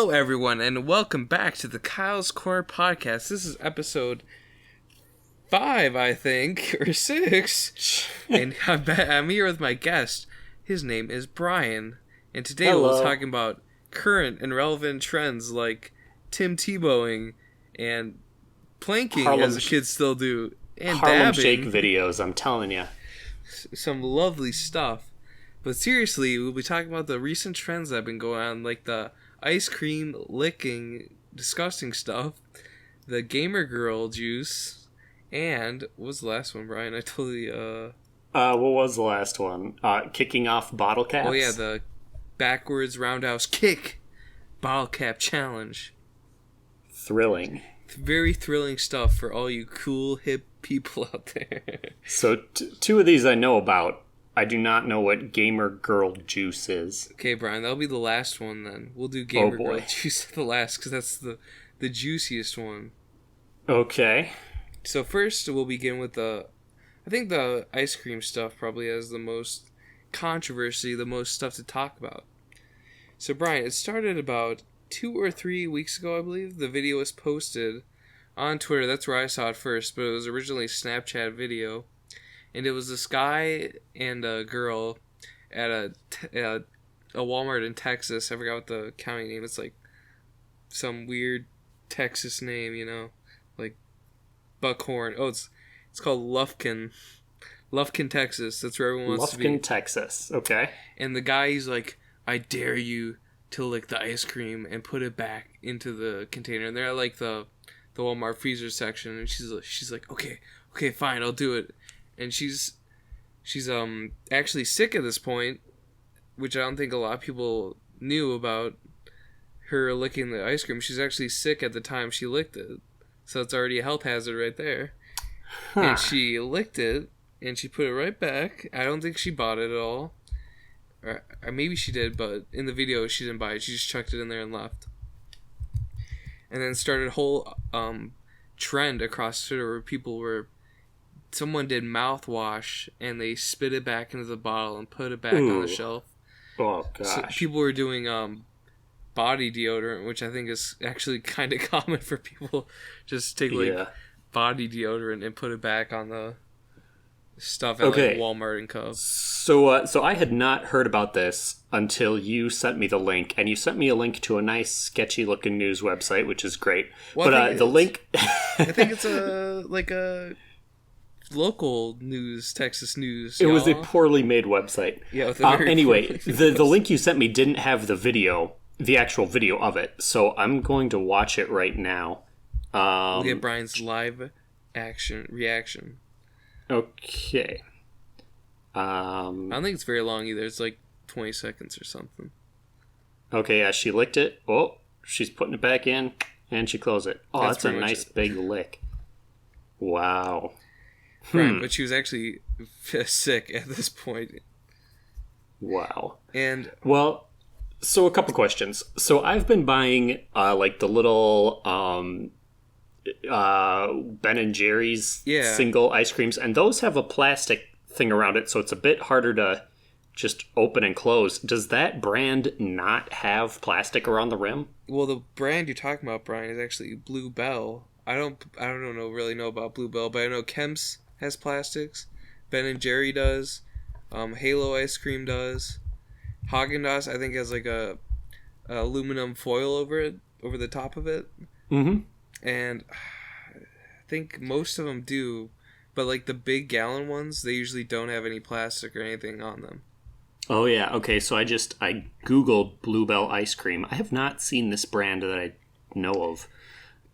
Hello, everyone, and welcome back to the Kyle's Corner podcast. This is episode 5, I think, or 6. And I'm here with my guest. His name is Brian. And today we'll be talking about current and relevant trends like Tim Tebowing and planking, as the kids still do, and Harlem dabbing. Shake videos, I'm telling you. Some lovely stuff. But seriously, we'll be talking about the recent trends that have been going on, like the ice cream licking disgusting stuff, the gamer girl juice, and what was the last one, Brian? I totally what was the last one? Kicking off bottle caps? Oh yeah, the backwards roundhouse kick bottle cap challenge. Thrilling. Very thrilling stuff for all you cool hip people out there. So two of these I know about. I do not know what gamer girl juice is. Okay, Brian, that'll be the last one then. We'll do gamer girl juice at the last, because that's the juiciest one. Okay. So first, we'll begin with I think the ice cream stuff probably has the most controversy, the most stuff to talk about. So Brian, it started about 2 or 3 weeks ago, I believe. The video was posted on Twitter. That's where I saw it first, but it was originally a Snapchat video. And it was this guy and a girl at a Walmart in Texas. I forgot what the county name. It's like some weird Texas name, you know, like Buckhorn. Oh, it's called Lufkin, Texas. That's where everyone wants to be. Lufkin, Texas. Okay. And the guy, he's like, "I dare you to lick the ice cream and put it back into the container." And they're at like the Walmart freezer section, and she's like, okay, fine, I'll do it. And she's actually sick at this point, which I don't think a lot of people knew about her licking the ice cream. She's actually sick at the time she licked it, so it's already a health hazard right there. Huh. And she licked it, and she put it right back. I don't think she bought it at all, or maybe she did, but in the video she didn't buy it. She just chucked it in there and left. And then started a whole trend across Twitter where someone did mouthwash and they spit it back into the bottle and put it back on the shelf. Oh gosh! So people were doing body deodorant, which I think is actually kind of common for people. Just take body deodorant and put it back on the stuff at like Walmart and Cub. So I had not heard about this until you sent me the link, and you sent me a link to a nice sketchy looking news website, which is great. Well, but the link, I think it's a local news, Texas news. It was a poorly made website. Yeah. Anyway, the link you sent me didn't have the actual video of it, so I'm going to watch it right now. We'll get Brian's live reaction. Okay. I don't think it's very long either. It's like 20 seconds or something. Okay, yeah, she licked it. Oh, she's putting it back in, and she closed it. Oh, that's a nice big lick. Wow. Right, but she was actually sick at this point. Wow. And so a couple questions. So I've been buying like the little Ben and Jerry's single ice creams, and those have a plastic thing around it, so it's a bit harder to just open and close. Does that brand not have plastic around the rim? Well, the brand you're talking about, Brian, is actually Blue Bell. I don't really know about Blue Bell, but I know Kemp's has plastics. Ben and Jerry does. Halo ice cream does. Haagen-Dazs, I think, has like a aluminum foil over the top of it. Mm-hmm. And I think most of them do, but like the big gallon ones, they usually don't have any plastic or anything on them. Oh yeah, okay. So I googled Blue Bell ice cream. I have not seen this brand that I know of.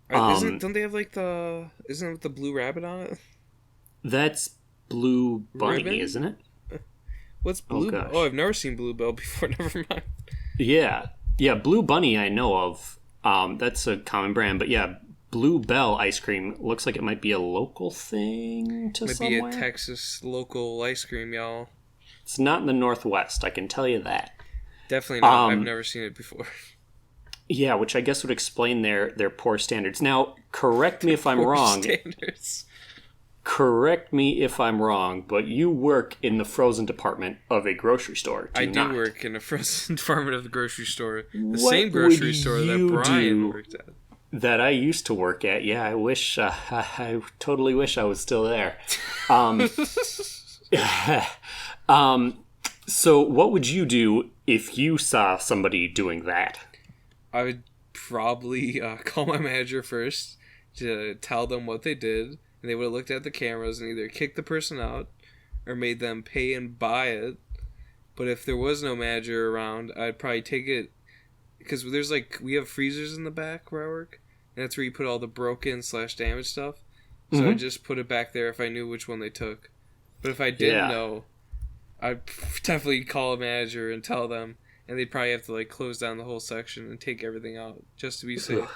Don't they have like isn't it with the blue rabbit on it? That's Blue Bunny, Ribbon? Isn't it? What's Blue Bell? Oh, I've never seen Blue Bell before. Never mind. Yeah, Blue Bunny I know of. That's a common brand, but yeah, Blue Bell ice cream looks like it might be a local thing to somewhere. Might be a Texas local ice cream, y'all. It's not in the Northwest, I can tell you that. Definitely not. I've never seen it before. Yeah, which I guess would explain their poor standards. Now, correct me if I'm wrong. Standards. correct me if I'm wrong, but you work in the frozen department of a grocery store. I do work in a frozen department of the grocery store. The same grocery store that Brian worked at. That I used to work at. Yeah, I wish, I totally wish I was still there. So what would you do if you saw somebody doing that? I would probably call my manager first to tell them what they did, and they would have looked at the cameras and either kicked the person out or made them pay and buy it. But if there was no manager around, I'd probably take it, because there's we have freezers in the back where I work, and that's where you put all the broken / damaged stuff. So I'd just put it back there if I knew which one they took. But if I didn't know, I'd definitely call a manager and tell them, and they'd probably have to close down the whole section and take everything out just to be safe.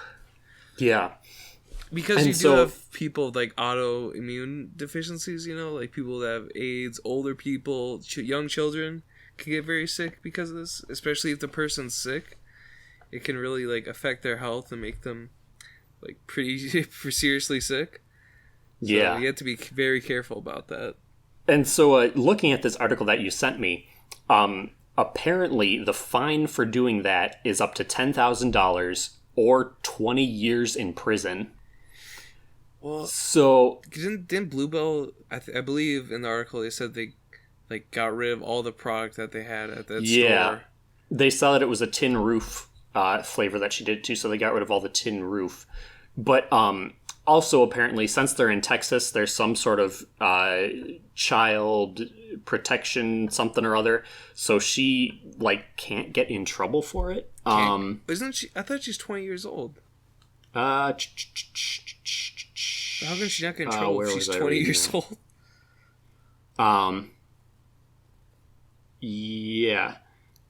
Yeah. Because you do have people with autoimmune deficiencies, people that have AIDS, older people, young children can get very sick because of this, especially if the person's sick. It can really affect their health and make them pretty seriously sick. So yeah. You have to be very careful about that. And so looking at this article that you sent me, apparently the fine for doing that is up to $10,000 or 20 years in prison. Well, so didn't Bluebell, I believe in the article they said they got rid of all the product that they had at that store. They saw that it was a tin roof flavor that she did too, so they got rid of all the tin roof. But also apparently, since they're in Texas, there's some sort of child protection something or other, so she can't get in trouble for it. Isn't she? I thought she's 20 years old. How come she not get in trouble if she's 20 years old? Yeah.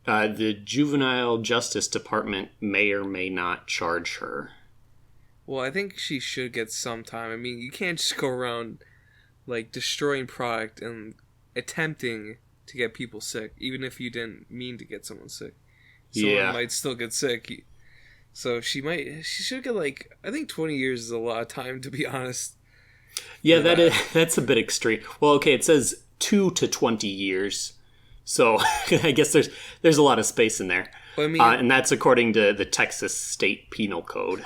The Juvenile Justice Department may or may not charge her. Well, I think she should get some time. I mean, you can't just go around destroying product and attempting to get people sick, even if you didn't mean to get someone sick. Someone might still get sick. So she should get I think 20 years is a lot of time, to be honest. Yeah, that's a bit extreme. Well, okay, it says 2 to 20 years. So I guess there's a lot of space in there. Well, I mean, and that's according to the Texas State Penal Code.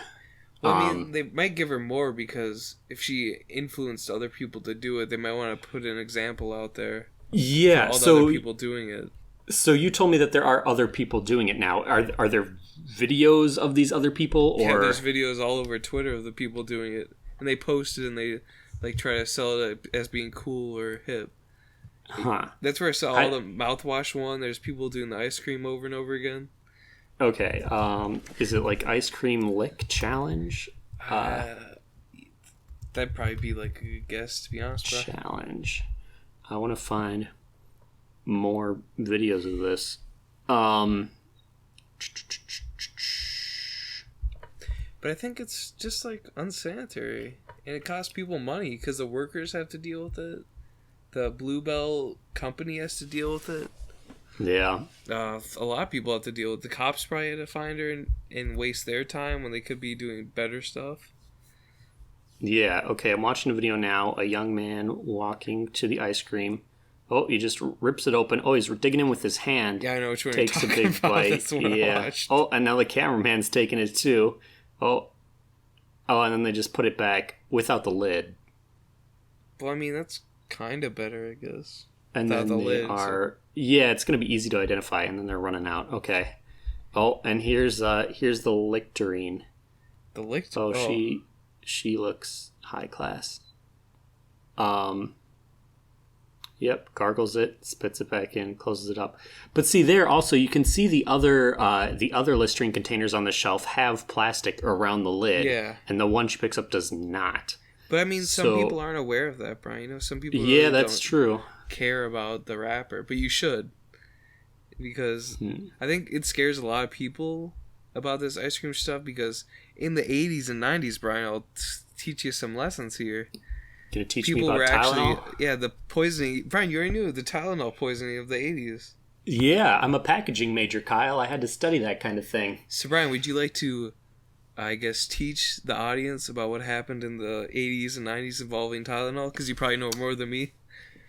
Well, I mean, they might give her more because if she influenced other people to do it, they might want to put an example out there. Yeah, all the other people doing it. So you told me that there are other people doing it now. Are there videos of these other people? Or... Yeah, there's videos all over Twitter of the people doing it, and they post it and they try to sell it as being cool or hip. Huh. That's where I saw all the mouthwash one. There's people doing the ice cream over and over again. Okay. Is it ice cream lick challenge? That'd probably be a good guess, to be honest, bro. Challenge. I want to find more videos of this. But I think it's just unsanitary, and it costs people money because the workers have to deal with it. The Bluebell company has to deal with it. Yeah. A lot of people have to deal with it. The cops probably had to find her and waste their time when they could be doing better stuff. Yeah, okay, I'm watching a video now. A young man walking to the ice cream. Oh, he just rips it open. Oh, he's digging in with his hand. Yeah, I know which one takes you're a talking big about. bite. That's what I watched. Oh, and now the cameraman's taking it too. Oh, and then they just put it back without the lid. Well, I mean, that's kind of better, I guess. And without then yeah, it's going to be easy to identify, and then they're running out. Okay. Oh, and here's the Lictorine. The Lictorine? Oh, she looks high class. Yep, gargles it, spits it back in, closes it up. But see, there also you can see the other Listerine containers on the shelf have plastic around the lid. Yeah. And the one she picks up does not. But I mean, some people aren't aware of that, Brian. Some people really that's true. Care about the wrapper, but you should, because I think it scares a lot of people about this ice cream stuff. Because in the 80s and 90s, Brian, I'll teach you some lessons here. Gonna teach me about Tylenol? The poisoning. Brian, you already knew the Tylenol poisoning of the 80s. Yeah, I'm a packaging major, Kyle. I had to study that kind of thing. So, Brian, would you like to I guess, teach the audience about what happened in the 80s and 90s involving Tylenol? Because you probably know more than me.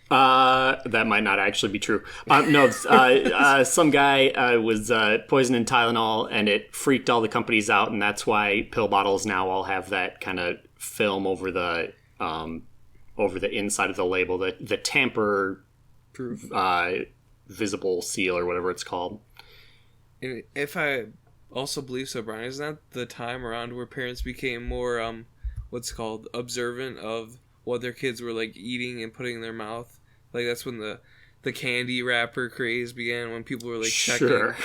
That might not actually be true. No, some guy was poisoning Tylenol, and it freaked all the companies out, and that's why pill bottles now all have that kind of film over the inside of the label, the tamper-proof visible seal or whatever it's called. And if I also believe so, Brian, isn't that the time around where parents became more what's called observant of what their kids were like eating and putting in their mouth? Like that's when the candy wrapper craze began, when people were like checking. Sure.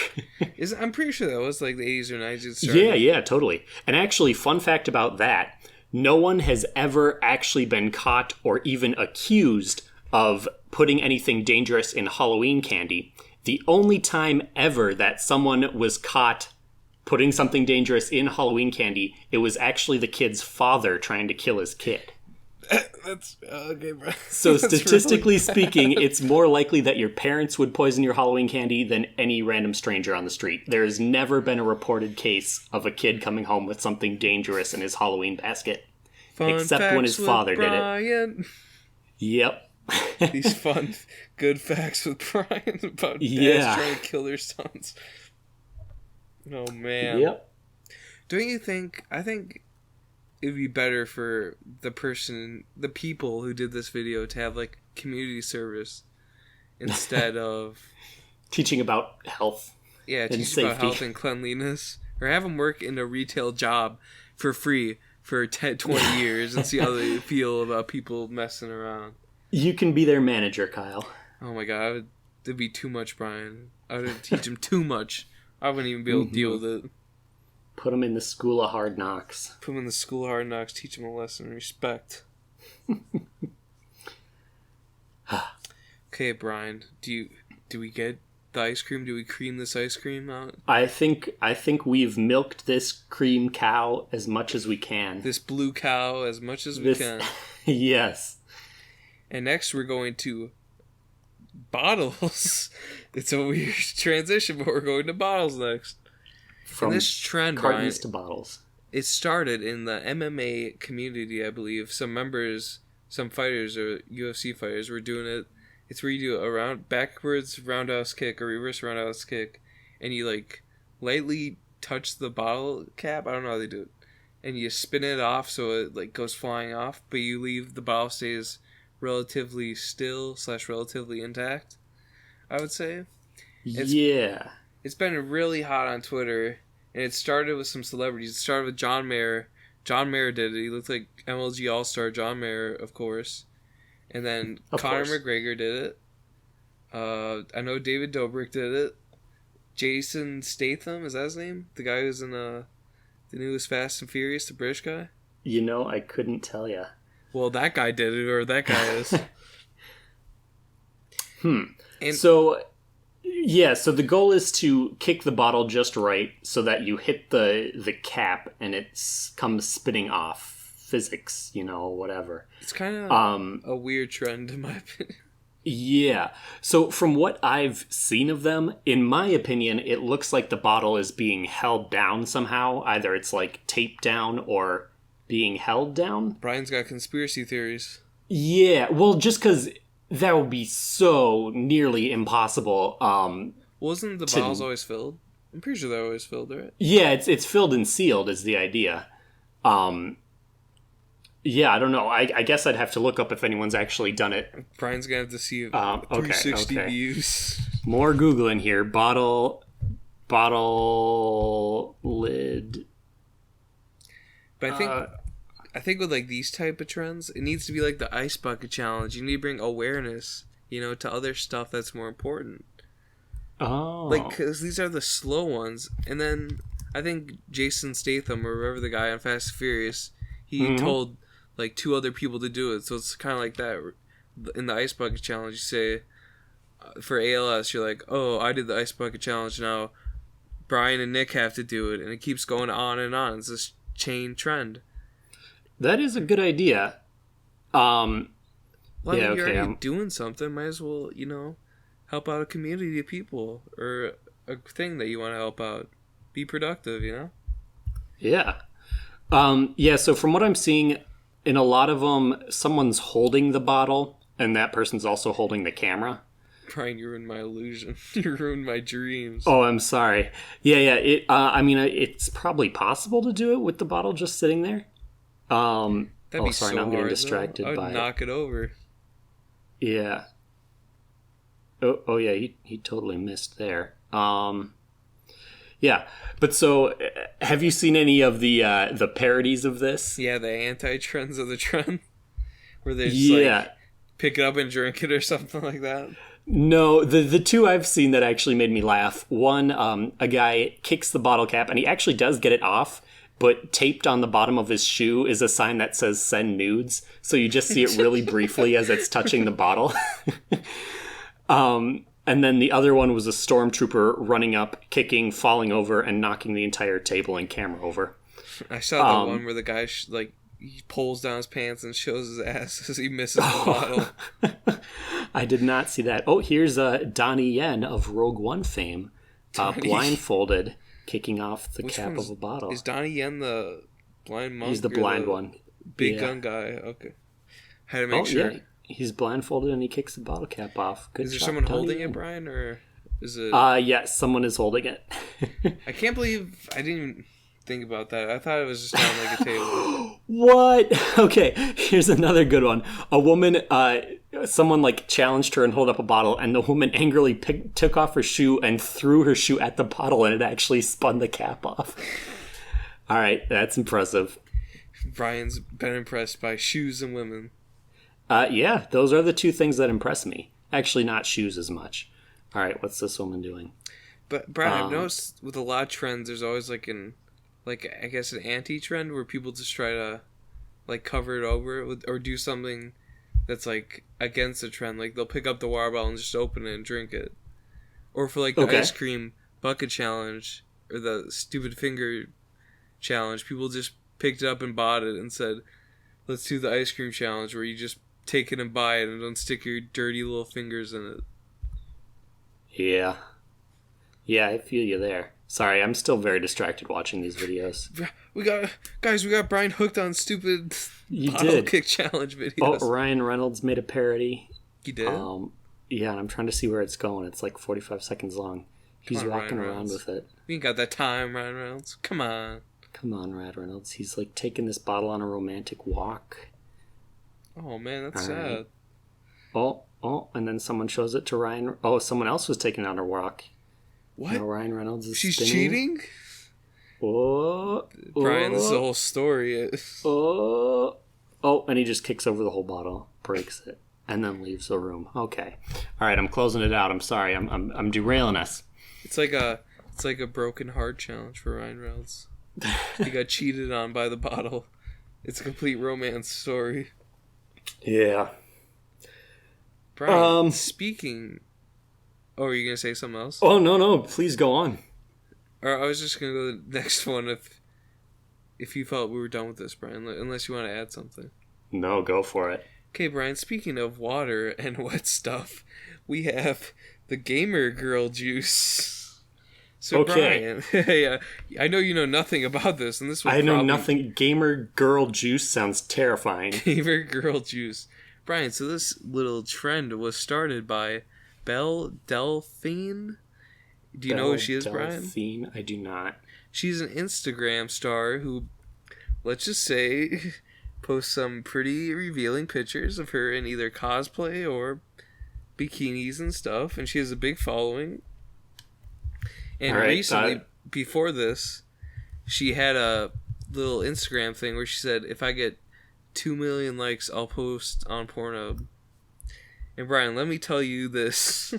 I'm pretty sure that was like the 80s or 90s. Yeah, totally. And actually, fun fact about that, no one has ever actually been caught or even accused of putting anything dangerous in Halloween candy. The only time ever that someone was caught putting something dangerous in Halloween candy, it was actually the kid's father trying to kill his kid. That's okay, bro. So statistically speaking, it's more likely that your parents would poison your Halloween candy than any random stranger on the street. There has never been a reported case of a kid coming home with something dangerous in his Halloween basket. Except when his father did it. Yep. These fun, good facts with Brian about dads trying to kill their sons. Oh, man. Yep. Don't you think... I think it would be better for the people who did this video to have, like, community service instead of... teaching about health. Yeah, teaching about health and cleanliness. Or have them work in a retail job for free for 10, 20 years and see how they feel about people messing around. You can be their manager, Kyle. Oh my god, it'd be too much, Brian. I would teach them too much. I wouldn't even be able to deal with it. Put them in the school of hard knocks. Put them in the school of hard knocks, teach them a lesson in respect. Okay, Brian, do we get the ice cream? Do we cream this ice cream out? I think we've milked this cream cow as much as we can. This blue cow as much as we can. Yes. And next we're going to bottles. It's a weird transition, but we're going to bottles next. From and this trend, cartons Brian, to bottles. It started in the MMA community, I believe. Some fighters or UFC fighters were doing it. It's where you do a backwards roundhouse kick or reverse roundhouse kick, and you like lightly touch the bottle cap. I don't know how they do it, and you spin it off so it like goes flying off, but you leave the bottle stays relatively still / relatively intact, I would say. It's been really hot on Twitter, and it started with some celebrities. It started with John Mayer. John Mayer did it. He looked like MLG All-Star John Mayer, of course. And then Conor McGregor did it. I know David Dobrik did it. Jason Statham, is that his name? The guy who's in the newest Fast and Furious, the British guy? You know, I couldn't tell you. Well, that guy did it, or that guy is. And so the goal is to kick the bottle just right so that you hit the cap and it comes spinning off. Physics, whatever. It's kind of a weird trend, in my opinion. Yeah. So from what I've seen of them, in my opinion, it looks like the bottle is being held down somehow. Either it's like taped down or being held down. Brian's got conspiracy theories. Yeah, well, just because that would be so nearly impossible. Wasn't the bottles always filled? I'm pretty sure they're always filled, right? Yeah, it's filled and sealed is the idea. Yeah, I don't know. I guess I'd have to look up if anyone's actually done it. Brian's going to have to see 360 views. More Googling here. Bottle lid. But I think with like these type of trends, it needs to be like the ice bucket challenge. You need to bring awareness, to other stuff that's more important. Oh. Like, because these are the slow ones. And then I think Jason Statham, or whoever the guy on Fast and Furious, he told like 2 other people to do it. So it's kind of like that. In the ice bucket challenge, you say, for ALS, you're like, oh, I did the ice bucket challenge, now Brian and Nick have to do it. And it keeps going on and on. It's this chain trend. That is a good idea. Well, you're already doing something. Might as well, help out a community of people or a thing that you want to help out. Be productive, Yeah. Yeah, so from what I'm seeing, in a lot of them, someone's holding the bottle, and that person's also holding the camera. Brian, you ruined my illusion. You ruined my dreams. Oh, I'm sorry. Yeah. It's probably possible to do it with the bottle just sitting there. That'd be sorry, so now I'm getting hard, distracted I'd by knock it over. Yeah. Oh yeah, he totally missed there. Yeah, but so have you seen any of the parodies of this? Yeah, the anti-trends of the trend, where they just pick it up and drink it or something like that. No, the two I've seen that actually made me laugh. One, a guy kicks the bottle cap and he actually does get it off, but taped on the bottom of his shoe is a sign that says "Send nudes," so you just see it really briefly as it's touching the bottle. And then the other one was a stormtrooper running up, kicking, falling over, and knocking the entire table and camera over. I saw the one where the guy he pulls down his pants and shows his ass as he misses the bottle. I did not see that. Oh, here's Donnie Yen of Rogue One fame, blindfolded, kicking off the cap of a bottle. Is Donnie Yen the blind monk? He's the blind one. Big gun guy. Okay. Had to make sure. Yeah. He's blindfolded and he kicks the bottle cap off. Good Is there job, someone Donnie holding Yen. it, Brian, or is it? Yes, someone is holding it. I can't believe I didn't even think about that. I thought it was just on like a table. What? Okay, here's another good one. A woman, someone challenged her and held up a bottle, and the woman angrily took off her shoe and threw her shoe at the bottle, and it actually spun the cap off. All right, that's impressive. Brian's been impressed by shoes and women. Yeah, those are the two things that impress me. Actually, not shoes as much. All right, what's this woman doing? But Brian, I've noticed with a lot of trends, there's always I guess an anti-trend where people just try to cover it over or do something that's against the trend. Like they'll pick up the water bottle and just open it and drink it. Or for the ice cream bucket challenge or the stupid finger challenge, people just picked it up and bought it and said, "Let's do the ice cream challenge," where you just take it and buy it and don't stick your dirty little fingers in it. Yeah, I feel you there. Sorry, I'm still very distracted watching these videos. We got Brian hooked on stupid bottle kick challenge videos. Oh, Ryan Reynolds made a parody. He did? Yeah, and I'm trying to see where it's going. It's 45 seconds long. He's walking around with it. We ain't got that time, Ryan Reynolds. Come on. Come on, Ryan Reynolds. He's taking this bottle on a romantic walk. Oh, man, that's sad. Right. Oh, and then someone shows it to Ryan. Oh, someone else was taking it on her walk. What? Now Ryan Reynolds is She's spinning. cheating? Brian, this is the whole story. Oh, and he just kicks over the whole bottle, breaks it, and then leaves the room. Okay. All right, I'm closing it out. I'm sorry. I'm derailing us. It's like a broken heart challenge for Ryan Reynolds. He got cheated on by the bottle. It's a complete romance story. Yeah. Brian, speaking... Oh, are you going to say something else? Oh, no. Please go on. Or I was just going to go to the next one if you felt we were done with this, Brian. Unless you want to add something. No, go for it. Okay, Brian, speaking of water and wet stuff, we have the gamer girl juice. So, okay. Brian, I know you know nothing about this, and this was know nothing. Gamer girl juice sounds terrifying. Gamer girl juice. Brian, so this little trend was started by Belle Delphine. Do you know who she is, Brian? Delphine? I do not. She's an Instagram star who, let's just say, posts some pretty revealing pictures of her in either cosplay or bikinis and stuff, and she has a big following. And recently, before this, she had a little Instagram thing where she said, if I get 2 million likes, I'll post on Pornhub. And Brian, let me tell you this.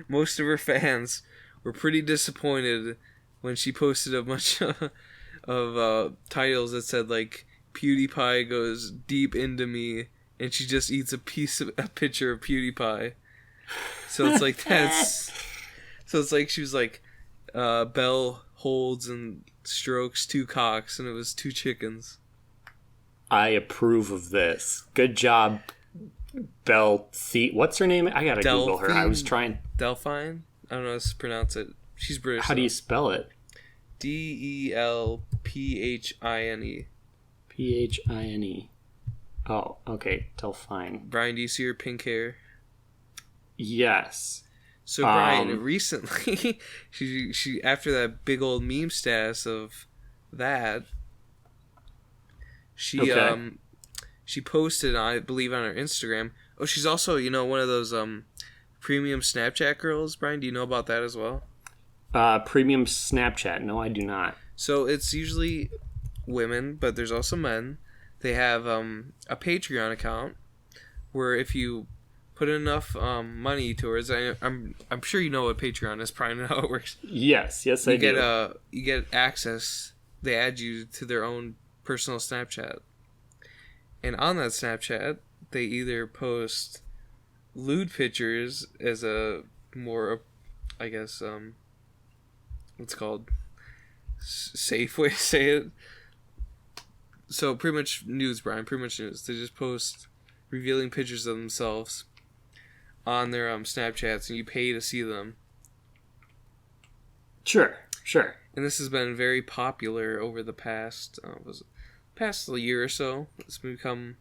Most of her fans were pretty disappointed when she posted a bunch of titles that said, PewDiePie goes deep into me, and she just eats a picture of PewDiePie. So it's So it's she was Belle holds and strokes 2 cocks, and it was 2 chickens. I approve of this. Good job, Belle. What's her name? I gotta Google her. I was trying. Delphine? I don't know how to pronounce it. She's British. How do you spell it? Delphine. Phine. Oh, okay. Delphine. Brian, do you see her pink hair? Yes. So Brian, recently, she after that big old meme status of that, she posted, I believe, on her Instagram. Oh, she's also, one of those premium Snapchat girls. Brian, do you know about that as well? Premium Snapchat? No, I do not. So it's usually women, but there's also men. They have a Patreon account where if you put enough money towards, I'm sure you know what Patreon is. Probably know how it works. Yes, I do. You get access. They add you to their own personal Snapchat, and on that Snapchat, they either post lewd pictures as a more, I guess, what's called safe way to say it. So pretty much news, Brian. Pretty much news. They just post revealing pictures of themselves on their Snapchats, and you pay to see them. Sure. And this has been very popular over the past year or so. It's become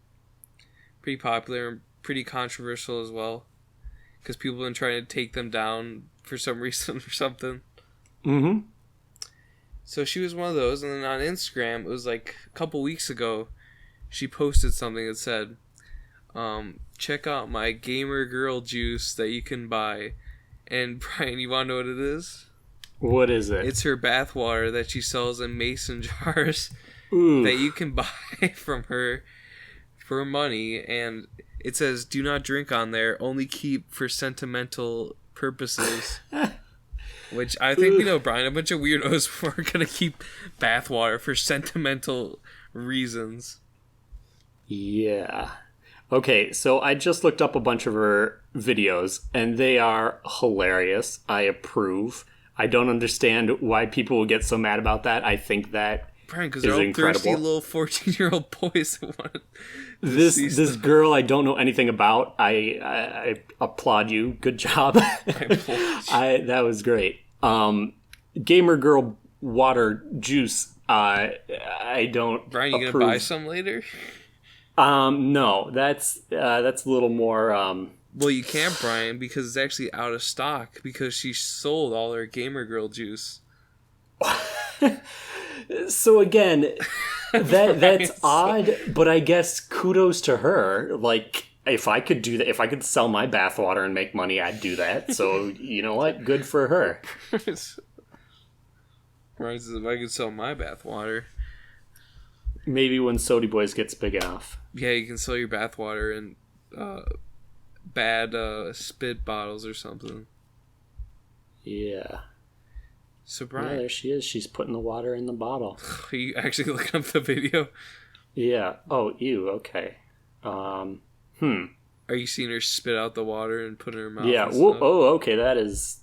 pretty popular and pretty controversial as well, because people have been trying to take them down for some reason or something. Mm-hmm. So she was one of those, and then on Instagram, it was like a couple weeks ago, she posted something that said, check out my gamer girl juice that you can buy. And Brian, you want to know what it is? What is it? It's her bath water that she sells in mason jars. Ooh. That you can buy from her for money. And it says, do not drink on there, only keep for sentimental purposes. Which I think, Brian, a bunch of weirdos were going to keep bathwater for sentimental reasons. Yeah. Okay, so I just looked up a bunch of her videos, and they are hilarious. I approve. I don't understand why people will get so mad about that. I think that Brian, because they're all incredible. Thirsty little 14-year-old boys that want this girl I don't know anything about. I applaud you. Good job. That was great. Gamer girl water juice. I don't. Brian, you gonna buy some later? No, that's a little more. Well, you can't, Brian, because it's actually out of stock because she sold all her gamer girl juice. So again, that's odd, but I guess kudos to her. Like, if I could do that, if I could sell my bathwater and make money, I'd do that. So, you know what? Good for her. Brian says, if I could sell my bathwater. Maybe when Sody Boys gets big enough. Yeah, you can sell your bathwater in bad spit bottles or something. Yeah. So, Brian. Yeah, there she is. She's putting the water in the bottle. Are you actually looking up the video? Yeah. Oh, ew. Okay. Are you seeing her spit out the water and put it in her mouth? Yeah. Whoa, oh, okay. That's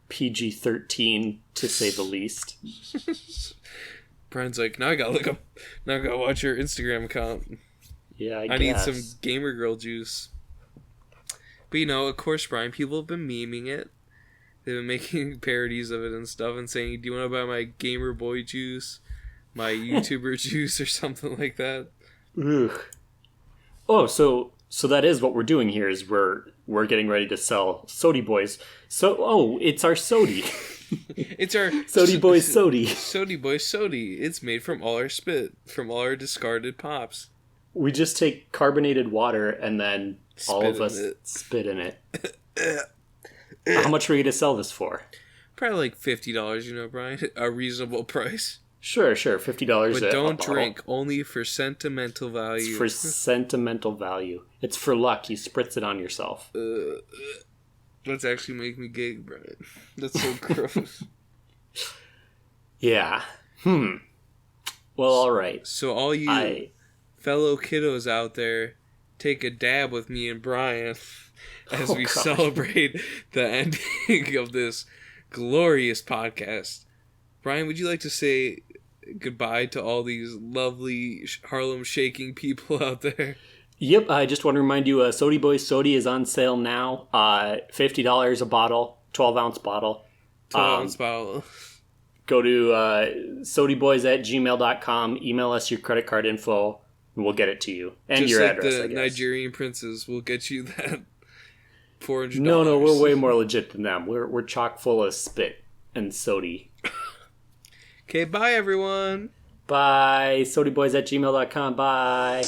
PG-13 to say the least. Brian's like, now I gotta watch your Instagram account. Yeah, I need some gamer girl juice. But of course, Brian, people have been memeing it. They've been making parodies of it and stuff and saying, do you want to buy my gamer boy juice? My YouTuber juice or something like that? Ugh. Oh, so that is what we're doing here is we're getting ready to sell Sody Boys. So, it's our Sody. It's our Sody Boy Sody. Sody Boy Sody. It's made from all our spit, from all our discarded pops. We just take carbonated water and then all of us spit in it. How much are you going to sell this for? Probably like $50, Brian. A reasonable price. Sure, $50. But don't drink. Only for sentimental value. It's for sentimental value. It's for luck. You spritz it on yourself. That's actually making me gig, Brian. That's so gross. Yeah. Well, all right. So all you fellow kiddos out there, take a dab with me and Brian as we celebrate the ending of this glorious podcast. Brian, would you like to say goodbye to all these lovely Harlem shaking people out there? Yep, I just want to remind you, Sody Boy Sody is on sale now. $50 a bottle, 12-ounce bottle. 12-ounce bottle. Go to sodieboys@gmail.com. Email us your credit card info, and we'll get it to you. And just your like address, the I guess. Nigerian princes will get you that $400. No, we're way more legit than them. We're chock full of spit and sodi. Okay, bye, everyone. Bye. sodieboys@gmail.com. Bye.